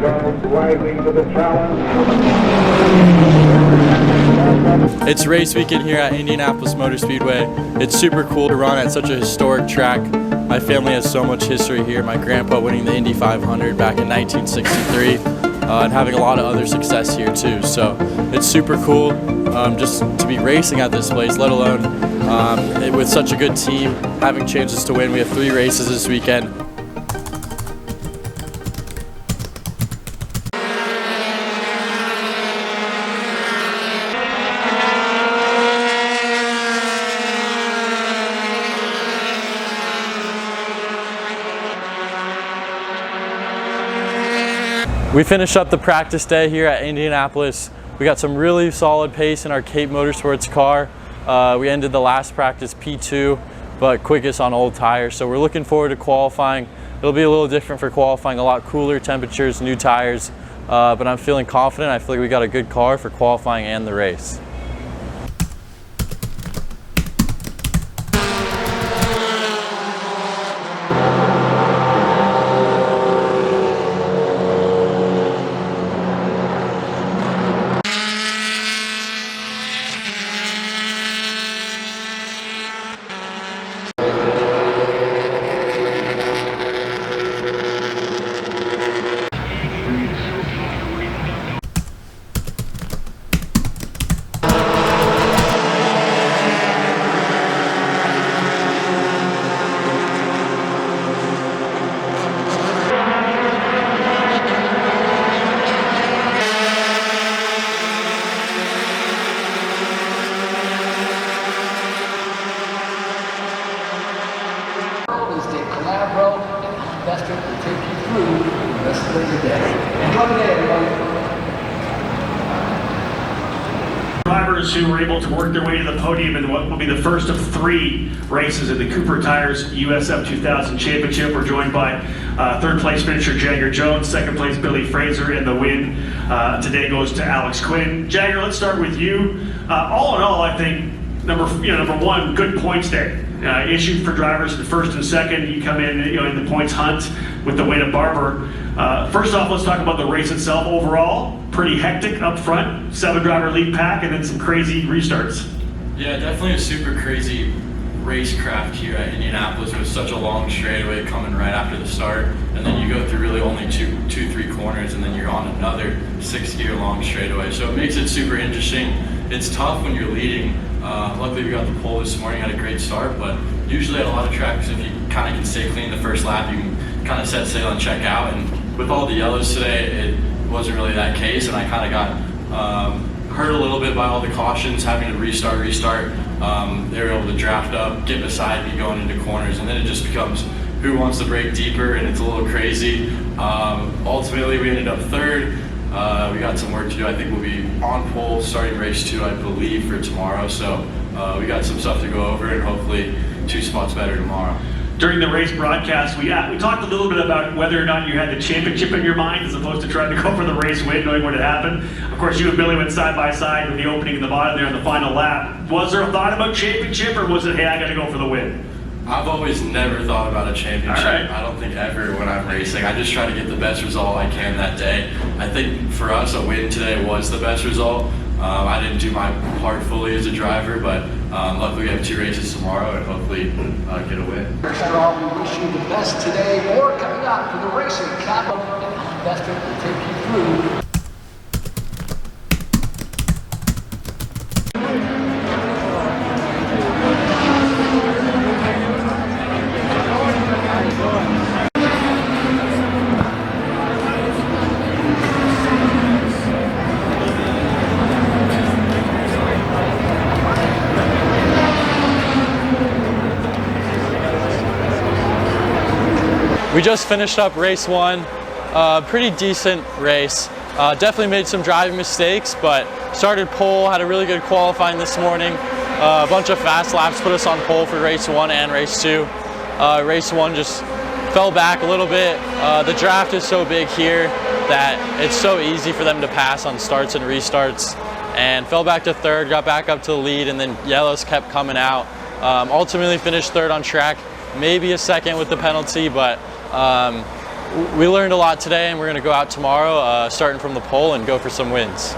Jones rising to the challenge. It's race weekend here at Indianapolis Motor Speedway. It's super cool to run at such a historic track. My family has so much history here. My grandpa winning the Indy 500 back in 1963 and having a lot of other success here too. So it's super cool just to be racing at this place, let alone with such a good team, having chances to win. We have 3 races this weekend. We finished up the practice day here at Indianapolis. We got some really solid pace in our Cape Motorsports car. We ended the last practice P2, but quickest on old tires. So we're looking forward to qualifying. It'll be a little different for qualifying, a lot cooler temperatures, new tires, but I'm feeling confident. I feel like we got a good car for qualifying and the race. Investor will take you through the rest of the day. Enjoy the day, everybody. Drivers who were able to work their way to the podium in what will be the first of 3 races in the Cooper Tires USF 2000 Championship. We're joined by third place finisher Jagger Jones, second place Billy Fraser, and the win today goes to Alex Quinn. Jagger, let's start with you. All in all, I think number one, good points day. Issued for drivers in first and second. You come in, in the points hunt with the win at Barber. First off, let's talk about the race itself. Overall, pretty hectic up front. 7-driver lead pack, and then some crazy restarts. Yeah, definitely a super crazy racecraft here at Indianapolis with such a long straightaway coming right after the start, and then you go through really only two, 3 corners, and then you're on another 6-gear long straightaway. So it makes it super interesting. It's tough when you're leading. Luckily we got the pole this morning, had a great start, but usually at a lot of tracks, if you kind of can stay clean the first lap, you can kind of set sail and check out. And with all the yellows today, it wasn't really that case, and I kind of got hurt a little bit by all the cautions, having to restart. They were able to draft up, get beside me going into corners, and then it just becomes who wants to brake deeper, and it's a little crazy. Ultimately, we ended up third. We got some work to do. I think we'll be on pole starting race 2, I believe, for tomorrow. So we got some stuff to go over, and hopefully 2 spots better tomorrow. During the race broadcast, we talked a little bit about whether or not you had the championship in your mind as opposed to trying to go for the race win, knowing what had happened. Of course, you and Billy went side by side with the opening in the bottom there in the final lap. Was there a thought about championship, or was it, hey, I got to go for the win? I've always never thought about a championship. Right. I don't think ever when I'm racing. I just try to get the best result I can that day. I think for us, a win today was the best result. I didn't do my part fully as a driver, but luckily we have 2 races tomorrow and hopefully get a win. We wish you the best today. More coming up for the racing capital. Investor will take you through. We just finished up race 1, pretty decent race. Definitely made some driving mistakes, but started pole, had a really good qualifying this morning. A bunch of fast laps put us on pole for race 1 and race 2. Race 1 just fell back a little bit. The draft is so big here that it's so easy for them to pass on starts and restarts, and fell back to 3rd, got back up to the lead, and then yellows kept coming out. Ultimately finished 3rd on track, maybe a 2nd with the penalty, but We learned a lot today, and we're going to go out tomorrow, starting from the pole, and go for some wins.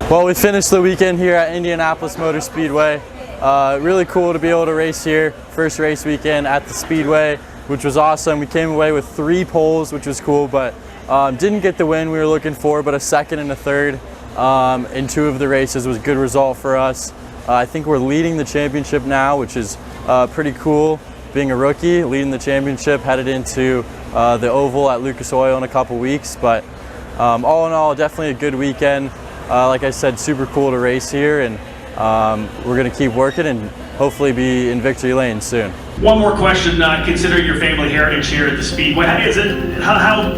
Well, we finished the weekend here at Indianapolis Motor Speedway. Really cool to be able to race here. First race weekend at the Speedway, which was awesome. We came away with 3 poles, which was cool, but didn't get the win we were looking for, but a second and a third in 2 of the races was a good result for us. I think we're leading the championship now, which is pretty cool. Being a rookie, leading the championship, headed into the Oval at Lucas Oil in a couple weeks, but all in all, definitely a good weekend. Like I said, super cool to race here, and we're going to keep working and hopefully be in victory lane soon. One more question, considering your family heritage here at the Speedway, how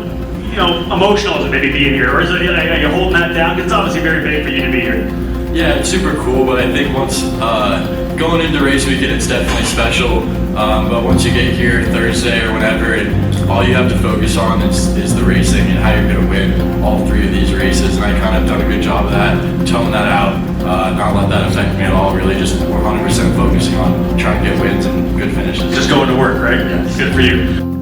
emotional is it maybe being here, or is it, are you holding that down? Because it's obviously very big for you to be here. Yeah, it's super cool, but I think once going into race weekend, it's definitely special. But once you get here Thursday or whenever, all you have to focus on is the racing and how you're going to win all 3 of these races. And I kind of done a good job of that, tone that out, not let that affect me at all. Really, just 100% focusing on trying to get wins and good finishes. Just going to work, right? Yes. Good for you.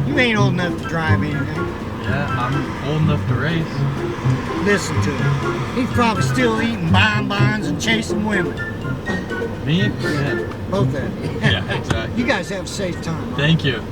You ain't old enough to drive anything. Yeah, I'm old enough to race. Listen to him. He's probably still eating bonbons and chasing women. Me? Yeah. Both of them. Yeah, exactly. You guys have a safe time. Thank you.